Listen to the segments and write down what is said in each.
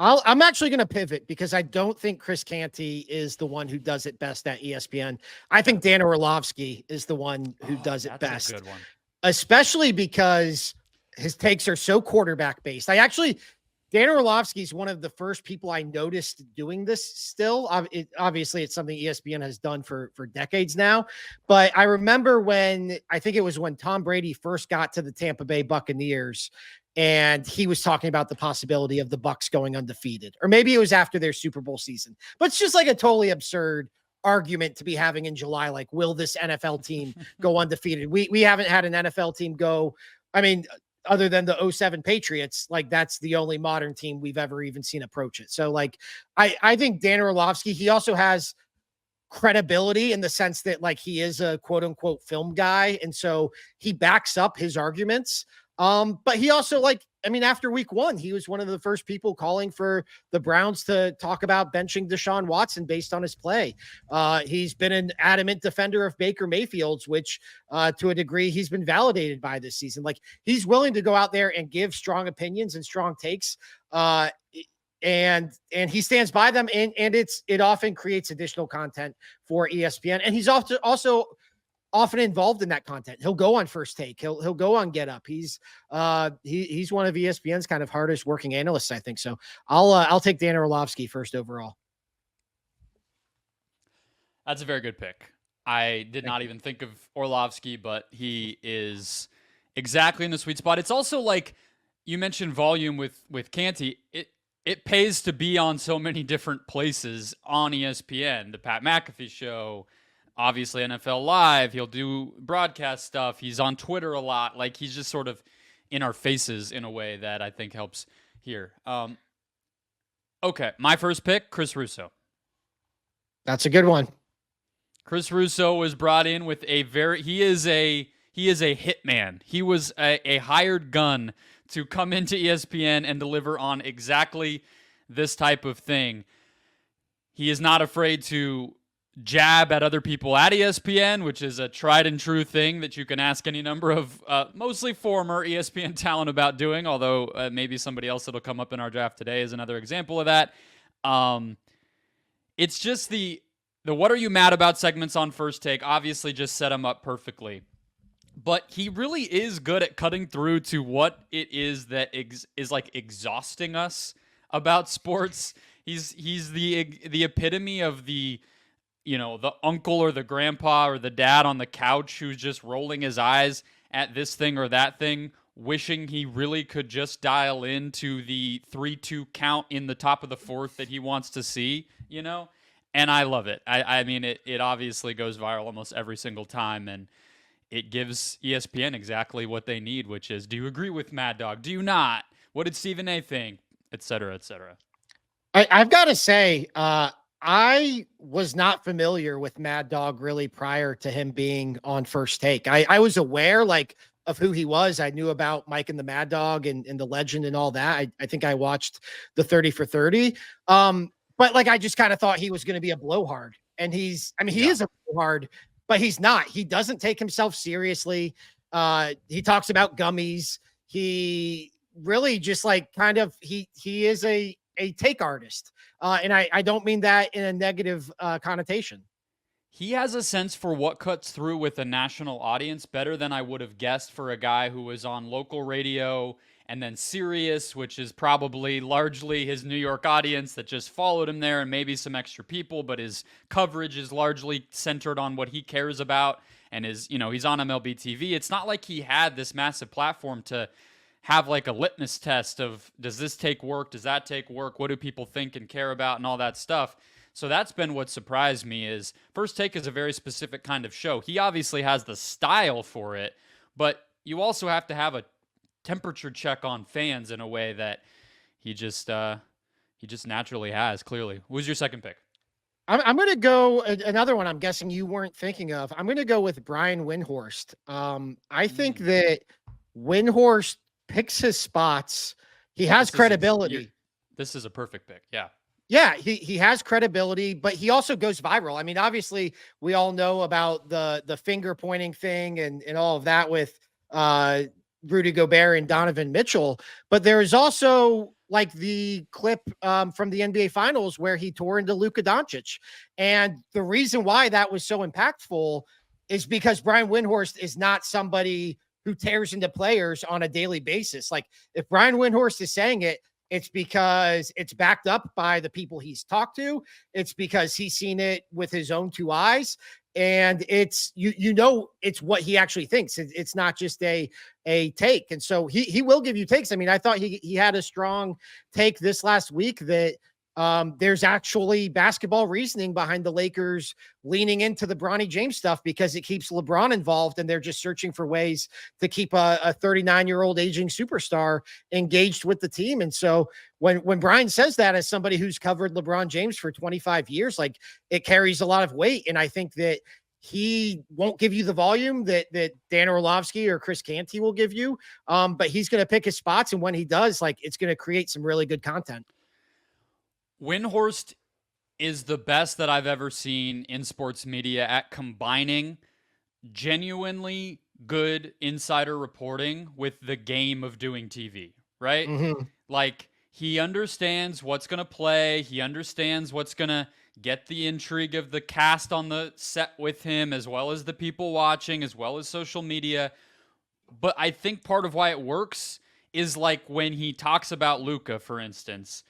I'm actually going to pivot because I don't think Chris Canty is the one who does it best at ESPN. I think Dan Orlovsky is the one who does it best. That's a good one. Especially because his takes are so quarterback based. Dan Orlovsky is one of the first people I noticed doing this still. Obviously, it's something ESPN has done for decades now. But I remember when Tom Brady first got to the Tampa Bay Buccaneers and he was talking about the possibility of the Bucs going undefeated, or maybe it was after their Super Bowl season. But it's just like a totally absurd argument to be having in July. Like, will this NFL team go undefeated? We haven't had an NFL team go, I mean, other than the 2007 Patriots, like that's the only modern team we've ever even seen approach it. So like, I think Dan Orlovsky, he also has credibility in the sense that like he is a quote unquote film guy. And so he backs up his arguments. But he also after week 1, he was one of the first people calling for the Browns to talk about benching Deshaun Watson based on his play. He's been an adamant defender of Baker Mayfield's, which to a degree he's been validated by this season. Like he's willing to go out there and give strong opinions and strong takes. And he stands by them and it often creates additional content for ESPN. And he's also often involved in that content. He'll go on First Take. He'll go on Get Up. He's one of ESPN's kind of hardest working analysts, I think. So I'll take Dan Orlovsky first overall. That's a very good pick. I did not even think of Orlovsky, but he is exactly in the sweet spot. It's also like you mentioned volume with Canty. It pays to be on so many different places on ESPN. The Pat McAfee Show, obviously NFL Live. He'll do broadcast stuff. He's on Twitter a lot. Like he's just sort of in our faces in a way that I think helps here. Okay, my first pick, Chris Russo. That's a good one. Chris Russo was brought in with he is a hitman. He was a hired gun to come into ESPN and deliver on exactly this type of thing. He is not afraid to jab at other people at ESPN, which is a tried and true thing that you can ask any number of mostly former ESPN talent about doing, although maybe somebody else that'll come up in our draft today is another example of that. It's just the what are you mad about segments on First Take obviously just set him up perfectly. But he really is good at cutting through to what it is that is like exhausting us about sports. He's the epitome of the uncle or the grandpa or the dad on the couch who's just rolling his eyes at this thing or that thing, wishing he really could just dial into the 3-2 count in the top of the fourth that he wants to see, And I love it. I mean, it obviously goes viral almost every single time, and it gives ESPN exactly what they need, which is, do you agree with Mad Dog? Do you not? What did Stephen A. think? Et cetera, et cetera. I've got to say, I was not familiar with Mad Dog really prior to him being on First Take. I was aware of who he was. I knew about Mike and the Mad Dog and the legend and all that. I think I watched the 30 for 30. But I just kind of thought he was going to be a blowhard, and he is a blowhard, but he's not. He doesn't take himself seriously. He talks about gummies. He really just he is a take artist. And I don't mean that in a negative connotation. He has a sense for what cuts through with a national audience better than I would have guessed for a guy who was on local radio and then Sirius, which is probably largely his New York audience that just followed him there and maybe some extra people, but his coverage is largely centered on what he cares about and he's on MLB TV. It's not like he had this massive platform to have a litmus test of, does this take work? Does that take work? What do people think and care about and all that stuff? So that's been what surprised me is First Take is a very specific kind of show. He obviously has the style for it, but you also have to have a temperature check on fans in a way that he just naturally has, clearly. Who's your second pick? I'm going to go another one I'm guessing you weren't thinking of. I'm going to go with Brian Windhorst. I think that Windhorst picks his spots. He has credibility. This is a perfect pick. Yeah. Yeah, he has credibility, but he also goes viral. I mean, obviously, we all know about the finger pointing thing and all of that with Rudy Gobert and Donovan Mitchell, but there is also like the clip from the NBA Finals where he tore into Luka Doncic. And the reason why that was so impactful is because Brian Windhorst is not somebody who tears into players on a daily basis. Like if Brian Windhorst is saying it, it's because it's backed up by the people he's talked to. It's because he's seen it with his own two eyes. And it's, it's what he actually thinks. It's not just a take. And so he will give you takes. I mean, I thought he had a strong take this last week that there's actually basketball reasoning behind the Lakers leaning into the Bronny James stuff because it keeps LeBron involved and they're just searching for ways to keep a 39-year-old aging superstar engaged with the team. And so when Brian says that as somebody who's covered LeBron James for 25 years, like it carries a lot of weight. And I think that he won't give you the volume that Dan Orlovsky or Chris Canty will give you. But he's going to pick his spots. And when he does, like, it's going to create some really good content. Windhorst is the best that I've ever seen in sports media at combining genuinely good insider reporting with the game of doing TV, right? Mm-hmm. Like, he understands what's going to play. He understands what's going to get the intrigue of the cast on the set with him, as well as the people watching, as well as social media. But I think part of why it works is like when he talks about Luka, for instance,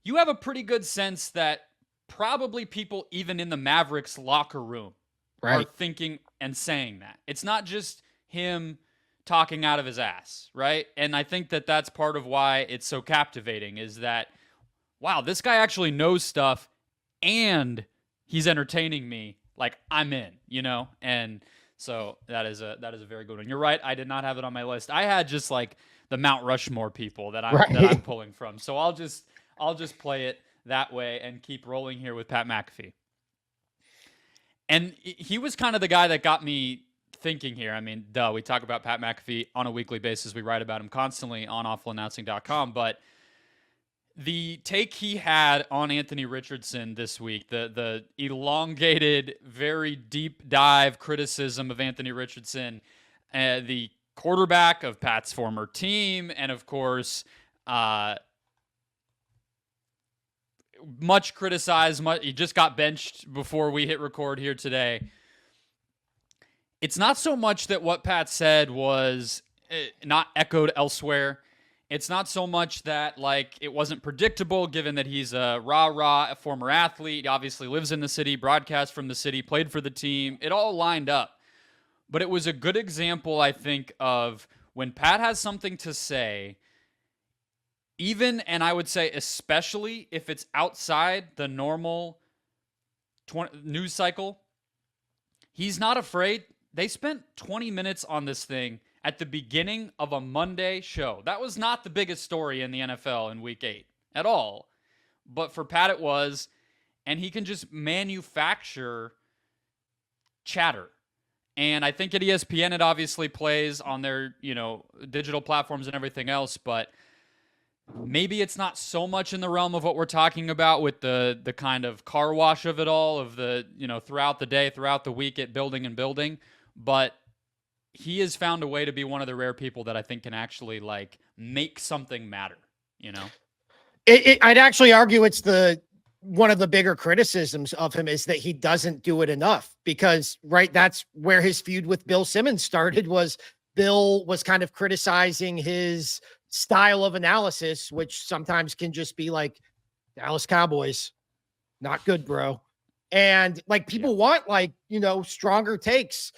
you have a pretty good sense that probably people even in the Mavericks locker room are thinking and saying that. It's not just him talking out of his ass, right? And I think that that's part of why it's so captivating is that, wow, this guy actually knows stuff and he's entertaining me. Like, I'm in, And so that is a very good one. You're right. I did not have it on my list. I had just like the Mount Rushmore people that I'm pulling from. So I'll just play it that way and keep rolling here with Pat McAfee. And he was kind of the guy that got me thinking here. I mean, we talk about Pat McAfee on a weekly basis. We write about him constantly on awfulannouncing.com. But the take he had on Anthony Richardson this week, the elongated, very deep dive criticism of Anthony Richardson, the quarterback of Pat's former team, and of course, much criticized. He just got benched before we hit record here today. It's not so much that what Pat said was not echoed elsewhere. It's not so much that like it wasn't predictable, given that he's a a former athlete. He obviously lives in the city, broadcasts from the city, played for the team. It all lined up. But it was a good example, I think, of when Pat has something to say, even, and I would say especially if it's outside the normal news cycle, he's not afraid. They spent 20 minutes on this thing at the beginning of a Monday show. That was not the biggest story in the NFL in week 8 at all. But for Pat, it was. And he can just manufacture chatter. And I think at ESPN, it obviously plays on their, digital platforms and everything else. But maybe it's not so much in the realm of what we're talking about with the kind of car wash of it all, of the, throughout the day, throughout the week at building and building. But he has found a way to be one of the rare people that I think can actually like make something matter, I'd actually argue it's one of the bigger criticisms of him is that he doesn't do it enough because, that's where his feud with Bill Simmons started. Was Bill was kind of criticizing his style of analysis, which sometimes can just be like Dallas Cowboys, not good, bro. And like people want like, stronger takes.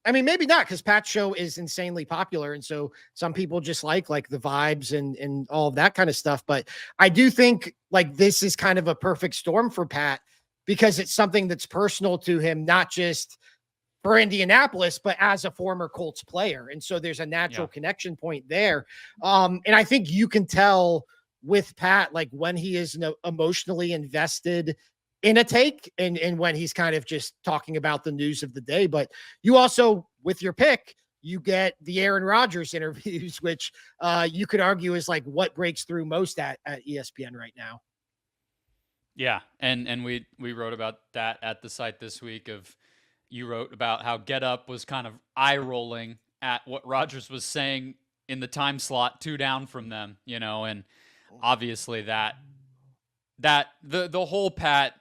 I mean, maybe not because Pat's show is insanely popular. And so some people just like the vibes and all of that kind of stuff. But I do think like this is kind of a perfect storm for Pat because it's something that's personal to him, not just for Indianapolis, but as a former Colts player. And so there's a natural connection point there. And I think you can tell with Pat, like when he is emotionally invested in a take and when he's kind of just talking about the news of the day. But you also, with your pick, you get the Aaron Rodgers interviews, which you could argue is like what breaks through most at ESPN right now. Yeah. And we wrote about that at the site this week. You wrote about how Get Up was kind of eye rolling at what Rodgers was saying in the time slot 2 down from them, and obviously that the whole Pat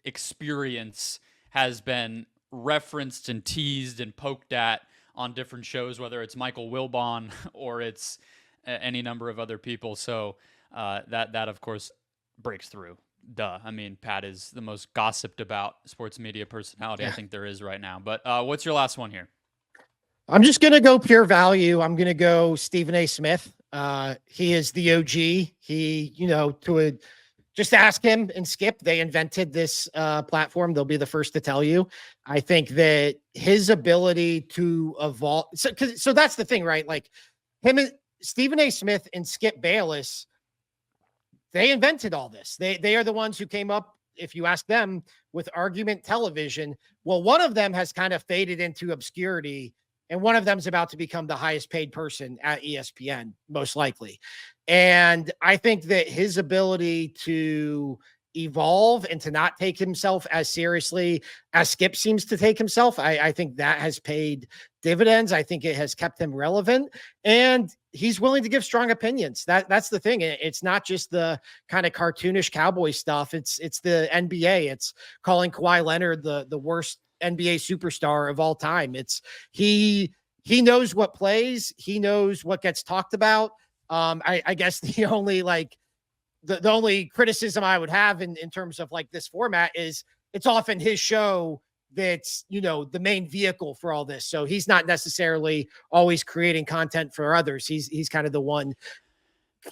experience has been referenced and teased and poked at on different shows, whether it's Michael Wilbon or it's any number of other people. So that of course breaks through. Duh. I mean, Pat is the most gossiped about sports media personality I think there is right now. But what's your last one here? I'm just going to go pure value. I'm going to go Stephen A. Smith. He is the OG. He, just ask him and Skip. They invented this platform. They'll be the first to tell you. I think that his ability to evolve. So that's the thing, right? Like him and Stephen A. Smith and Skip Bayless, they invented all this. They are the ones who came up, if you ask them, with argument television. Well, one of them has kind of faded into obscurity, and one of them is about to become the highest paid person at ESPN, most likely. And I think that his ability to evolve and to not take himself as seriously as Skip seems to take himself, I think that has paid dividends. I think it has kept him relevant, and he's willing to give strong opinions. That's the thing. It's not just the kind of cartoonish cowboy stuff. It's the NBA. It's calling Kawhi Leonard the worst NBA superstar of all time. It's he knows what plays. He knows what gets talked about. I guess the only the only criticism I would have in terms of like this format is it's often his show that's, the main vehicle for all this. So he's not necessarily always creating content for others. He's kind of the one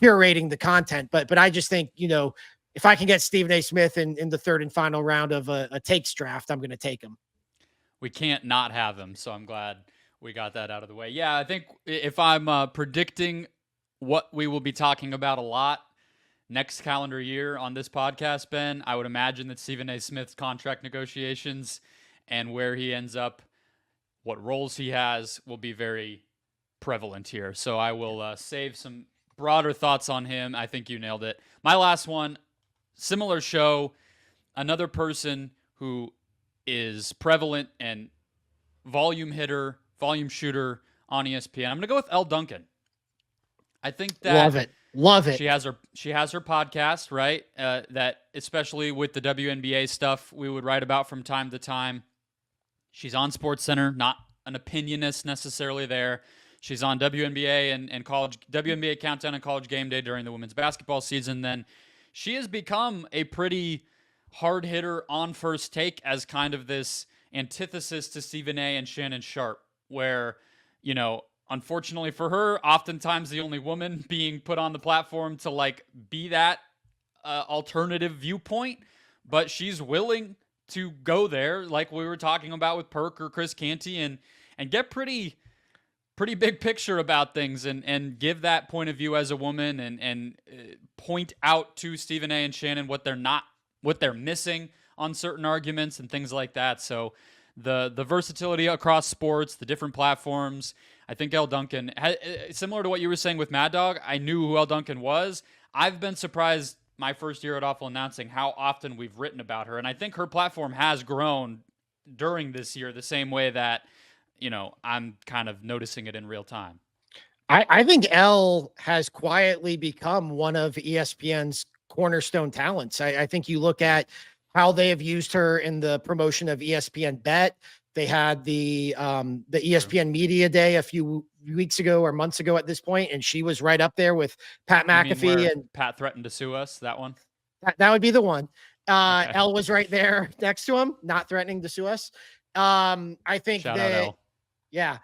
curating the content. But I just think, if I can get Stephen A. Smith in the third and final round of a takes draft, I'm going to take him. We can't not have him. So I'm glad we got that out of the way. Yeah, I think if I'm predicting what we will be talking about a lot next calendar year on this podcast, Ben, I would imagine that Stephen A. Smith's contract negotiations and where he ends up, what roles he has, will be very prevalent here. So I will save some broader thoughts on him. I think you nailed it. My last one, similar show, another person who is prevalent and volume hitter, volume shooter on ESPN. I'm going to go with Elle Duncan. I think that love it. She has her podcast, right? That especially with the WNBA stuff we would write about from time to time. She's on SportsCenter, not an opinionist necessarily there. She's on WNBA and college WNBA Countdown and College Game Day during the women's basketball season. Then she has become a pretty hard hitter on First Take as kind of this antithesis to Stephen A. and Shannon Sharp, where, unfortunately for her, oftentimes the only woman being put on the platform to be that alternative viewpoint, but she's willing to go there, like we were talking about with Perk or Chris Canty, and get pretty big picture about things and give that point of view as a woman and point out to Stephen A. and Shannon what they're missing on certain arguments and things like that. So the versatility across sports, the different platforms. I think Elle Duncan, similar to what you were saying with Mad Dog, I knew who Elle Duncan was. I've been surprised my first year at Awful Announcing how often we've written about her. And I think her platform has grown during this year the same way that, I'm kind of noticing it in real time. I think Elle has quietly become one of ESPN's cornerstone talents. I think you look at how they have used her in the promotion of ESPN Bet. They had the ESPN Media Day a few weeks ago or months ago at this point, and she was right up there with Pat McAfee. And Pat threatened to sue us, that one? That would be the one. Okay. Elle was right there next to him, not threatening to sue us. I think Shout out Elle. Yeah.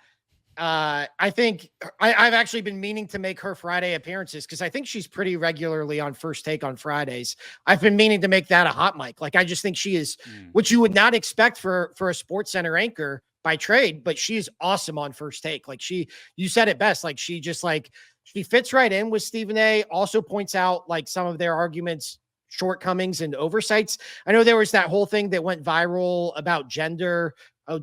I think I've actually been meaning to make her Friday appearances because I think she's pretty regularly on First Take on Fridays. I've been meaning to make that a hot mic. I just think she is, which you would not expect for a SportsCenter anchor by trade, but she is awesome on First Take. You said it best. She fits right in with Stephen A. Also points out some of their arguments, shortcomings and oversights. I know there was that whole thing that went viral about gender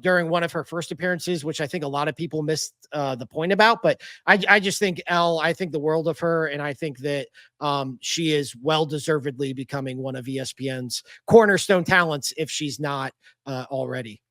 during one of her first appearances, which I think a lot of people missed the point about. But I just think Elle, I think the world of her. And I think that she is well-deservedly becoming one of ESPN's cornerstone talents if she's not already.